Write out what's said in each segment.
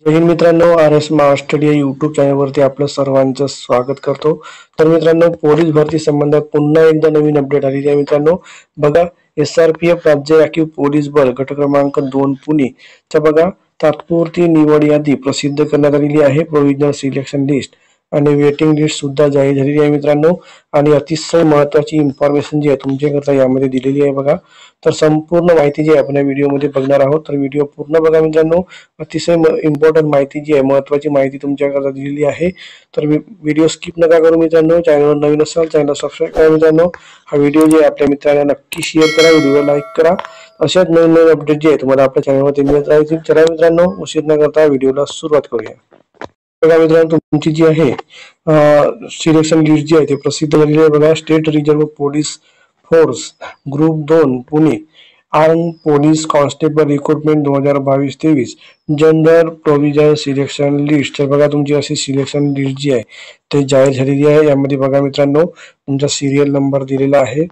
जय हिंद मित्रांनो, R S Maharashtra या YouTube चॅनलवरती आपलं सर्वांचं स्वागत करतो। तर मित्रांनो, पोलीस भरती संबंधात पुन्हा एकदा नवीन अपडेट आलेली आहे। मित्रांनो बघा, SRPF राज्य राखीव पोलीस बल गट क्रमांक 2 पुणे च्या बघा तात्पुरती निवड यादी प्रसिद्ध करण्यात आलेली आहे। प्रोव्हिजनल सिलेक्शन लिस्ट आणि वेटिंग लिस्ट सुद्धा जाहीर झालेली आहे मित्रांनो। आणि अतिशय महत्त्वाची इन्फॉर्मेशन जी आहे तुमच्याकरता यामध्ये दिलेली आहे बघा। तर संपूर्ण माहिती जी आपण या व्हिडिओमध्ये बघणार आहोत, तर व्हिडिओ पूर्ण बघा मित्रांनो। अतिशय इम्पॉर्टंट माहिती जी आहे, महत्त्वाची माहिती तुमच्याकरता दिलेली आहे। तर व्हिडिओ स्किप नका करू मित्रांनो। चॅनलवर नवीन असाल चॅनल सबस्क्राईब करा मित्रांनो। हा व्हिडिओ जे आहे आपल्या मित्रांना नक्की शेअर करा, व्हिडिओ लाईक करा। अशाच नवीन नवीन अपडेट जे आहे तुम्हाला आपल्या चॅनलवरती मिळत राहतील। चला मित्रांनो, उशीर न करता व्हिडिओला सुरुवात करूया। बघा मित्रांनो, तुमची जी आहे सिलेक्शन लिस्ट जी आहे ते प्रसिद्ध झालेली आहे बघा। State reserve police force group 2 Pune arm police constable recruitment 2022-23 general provision selection list. तर बघा, तुमची अशी सिलेक्शन लिस्ट जी आहे ते जाहीर झालेली आहे। यामध्ये बघा मित्रांनो, तुमचा सिरियल नंबर दिलेला आहे,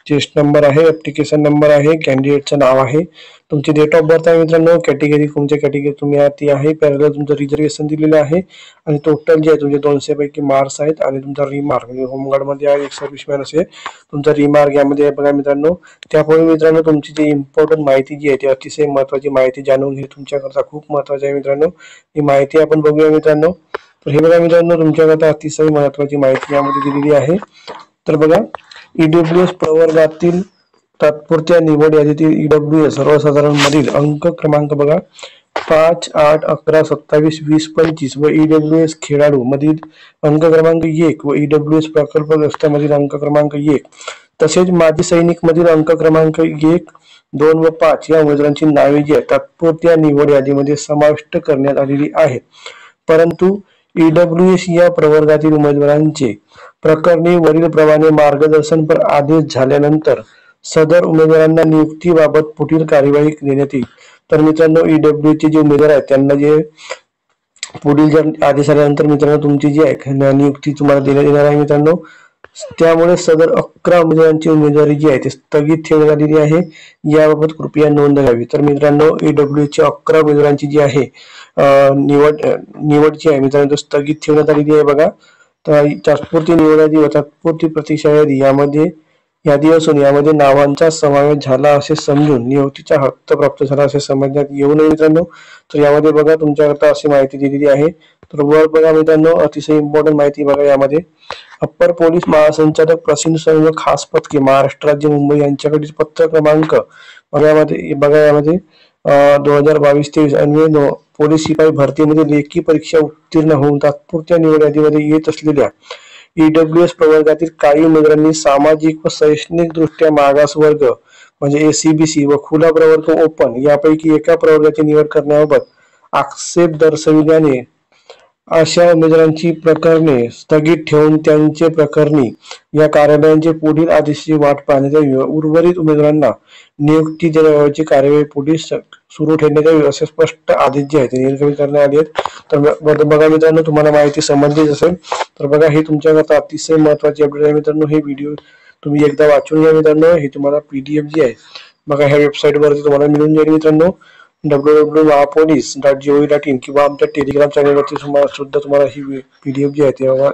टेस्ट नंबर आहे, ऍप्लिकेशन नंबर आहे, कॅन्डिडेटचं नाव आहे, तुमची डेट ऑफ बर्थ आहे मित्रांनो, कॅटेगरी कोणत्या कॅटेगरी तुम्ही आहात ती आहे, पॅरलल तुमचं रिझर्वेशन दिलेलं आहे आणि टोटल जे आहे तुमचे 200 पैकी मार्क्स आहेत आणि तुमचा रिमार्क म्हणजे होमगार्ड मध्ये आहे एक सर्व्हिसमॅन असेल तुमचा रिमार्क यामध्ये आहे बघा मित्रांनो। त्यामुळे मित्रांनो, तुमची जी इम्पॉर्टंट माहिती जी आहे ती अतिशय महत्त्वाची माहिती जाणून घेणे तुमच्याकरता खूप महत्त्वाचं आहे मित्रांनो। ही माहिती आपण बघूया मित्रांनो। तर हे बघा मित्रांनो, तुमच्याकरता अतिशय महत्त्वाची माहिती यामध्ये दिलेली आहे। तर बघा, EWS प्रवर्गातील तात्पुरत्या निवड यादीतील EWS सर्वसाधारण मधील अंक क्रमांक बघा 5, 8, 11, 27, 20, 25 व EWS खेळाडू मधील अंक क्रमांक 1 व EWS प्रकल्पग्रस्त मधील अंक क्रमांक 1 तसेच माजी सैनिक मधील अंक क्रमांक 1, 2 व 5 या उमेदवारांची नावे जी आहेत तात्पुरत्या निवड यादीमध्ये समाविष्ट करण्यात आलेली आहेत। परंतु EWS या प्रवर्गातील उमेदवारांचे प्रकरणी वरील प्रमाणे मार्गदर्शनपर आदेश झाल्यानंतर सदर उमेदवारांना नियुक्तीबाबत पुढील कार्यवाही देण्यात येईल। तर मित्रांनो, EWS चे जे उमेदवार आहेत त्यांना जे पुढील जर आदेश आल्यानंतर मित्रांनो तुमची जी आहे नियुक्ती तुम्हाला देण्यात येणार आहे मित्रांनो। त्यामुळे सदर 11 उमेदवारांची उमेदवारी जी आहे ती स्थगित ठेवण्यात आलेली आहे, याबाबत कृपया नोंद घ्यावी। तर मित्रांनो, EWS च्या 11 उमेदवारांची जी आहे निवड जी आहे मित्रांनो स्थगित ठेवण्यात आलेली आहे बघा। तर तात्पुरती निवड यादी व तात्पुरती प्रतीक्षा यादी यादी असून यामध्ये नावांचा समावेश झाला असे समजून नियुक्तीचा हक्क प्राप्त झाला असे समजण्यात येऊ नये मित्रांनो। तर यामध्ये बघा तुमच्याकरता अशी माहिती दिलेली आहे। तर वर बघा मित्रांनो, अतिशय इम्पॉर्टंट माहिती बघा यामध्ये। अप्पर पोलीस महासंचालक प्रसिद्ध सर्व खास पथके महाराष्ट्र राज्य मुंबई यांच्याकडील पत्र क्रमांक बघा यामध्ये 2022-23 अन्वये पोलीस शिपाई भरतीमध्ये लेखी परीक्षा उत्तीर्ण होऊन तात्पुरत्या निवड यादीमध्ये येत असलेल्या EWS प्रवर्गातील काही उमेदवारांनी सामाजिक व शैक्षणिक दृष्ट्या मागास वर्ग म्हणजे SCBC व खुला प्रवर्ग ओपन यापैकी एका प्रवर्गाची निवड करण्याबाबत आक्षेप दर्शविल्याने अशा उमेदवारांची प्रकरणे स्थगित ठेवून त्यांचे प्रकरणी या कार्यालयांचे पुढील आदेशाची वाट पाहण्यात यावी। उर्वरित उमेदवारांना नियुक्ती देण्याबाबतची कार्यवाही पुढे सुरू ठेवण्यात यावी असे स्पष्ट आदेश जे आहेत निर्गमित करण्यात आले आहेत। तर बघा मित्रांनो, तुम्हाला माहिती समजलीच असेल। तर बघा, हे तुमच्याकरता अतिशय महत्त्वाची अपडेट आहे मित्रांनो। हे व्हिडिओ तुम्ही एकदा वाचून घ्या मित्रांनो। हे तुम्हाला PDF जी आहे बघा ह्या वेबसाईट वरती तुम्हाला मिळून जाईल मित्रांनो, www.mahapolice.gov.in किंवा आमच्या टेलिग्राम चॅनलवरती सुद्धा तुम्हाला ही PDF जी आहे तेव्हा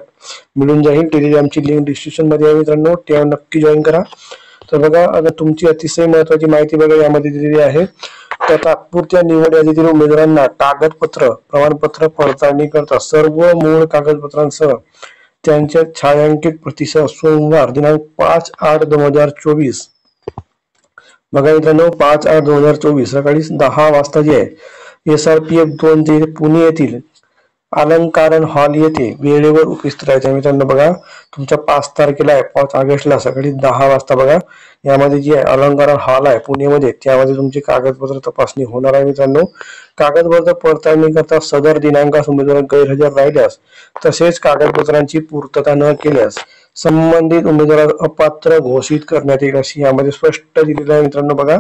मिळून जाईल। टेलिग्रामची लिंक डिस्क्रिप्शन मध्ये आहे मित्रांनो, तेव्हा नक्की जॉईन करा। तर बघा, आता तुमची अतिशय महत्त्वाची माहिती बघा यामध्ये दिलेली आहे। तर तात्पुरत्या निवड यादीतील उमेदवारांना कागदपत्र प्रमाणपत्र पडताळणी करता सर्व मूळ कागदपत्रांसह त्यांच्या छायांकित प्रतीसह सोमवार दिनांक 5/8/2024 बघा मित्रांनो 5/8/2024 सकाळी 10 वाजता जे आहे SRPF 2 जे पुणे येथील अलंकारण हॉल येथे वेळेवर उपस्थित राहायचे मित्रांनो। बघा, तुमच्या 5 तारखेला आहे 5 ऑगस्टला सकाळी 10 वाजता बघा यामध्ये जे अलंकारण हॉल आहे पुणेमध्ये त्यामध्ये तुमची कागदपत्र तपासणी होणार आहे मित्रांनो। कागदपत्र पडताळणी करता सदर दिनांकास उमेदवार गैरहजर राहिल्यास तसेच कागदपत्रांची पूर्तता न केल्यास संबंधित उमेदवार अपात्र घोषित करण्यात येईल अशी यामध्ये स्पष्ट दिलेलं आहे मित्रांनो बघा।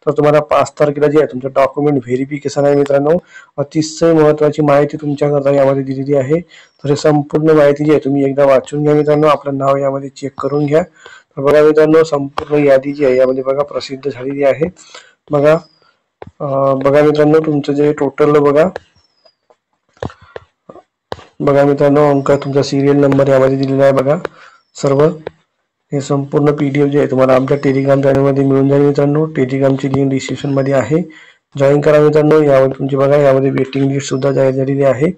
तर तुम्हाला 5 तारखेला जे आहे तुमचं डॉक्युमेंट व्हेरिफिकेशन आहे मित्रांनो। अतिशय महत्त्वाची माहिती तुमच्याकरता यामध्ये दिलेली आहे। तर संपूर्ण माहिती जी आहे तुम्ही एकदा वाचून घ्या मित्रांनो, आपलं नाव यामध्ये चेक करून घ्या। तर बघा मित्रांनो, संपूर्ण यादी जी आहे यामध्ये बघा प्रसिद्ध झालेली आहे बघा। बघा मित्रांनो, तुमचं जे टोटल बघा बघा मित्रांनो, अंक तुमचा सिरियल नंबर यामध्ये दिलेला आहे बघा सर्व। हे संपूर्ण PDF जे आहे तुम्हाला आमच्या टेलिग्राम चॅनलमध्ये मिळून जाईल मित्रांनो। टेलिग्रामची लिंक डिस्क्रिप्शन मध्ये आहे, जॉईन करा मित्रांनो। यामध्ये तुमची बघा यामध्ये वेटिंग लिस्ट सुद्धा जाहीर झालेली आहे।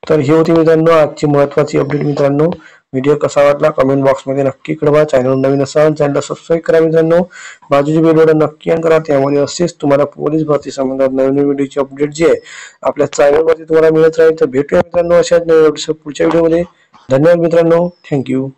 तर ही होती मित्रांनो आजची महत्त्वाची अपडेट मित्रांनो। व्हिडिओ कसा वाटला कमेंट बॉक्स मध्ये नक्की कळवा। चॅनल नवीन असाल चॅनलला सबस्क्राईब करा मित्रांनो। बाजूची बेल बटन नक्की ऑन करा, त्यामुळे असेच तुम्हाला पोलीस भरती संबंधात नवीन व्हिडिओची अपडेट जी आहे आपल्या चॅनलवरती तुम्हाला मिळत राहील। तर भेटूया मित्रांनो अशाच नवीन पुढच्या व्हिडिओमध्ये। धन्यवाद मित्रांनो, थँक्यू।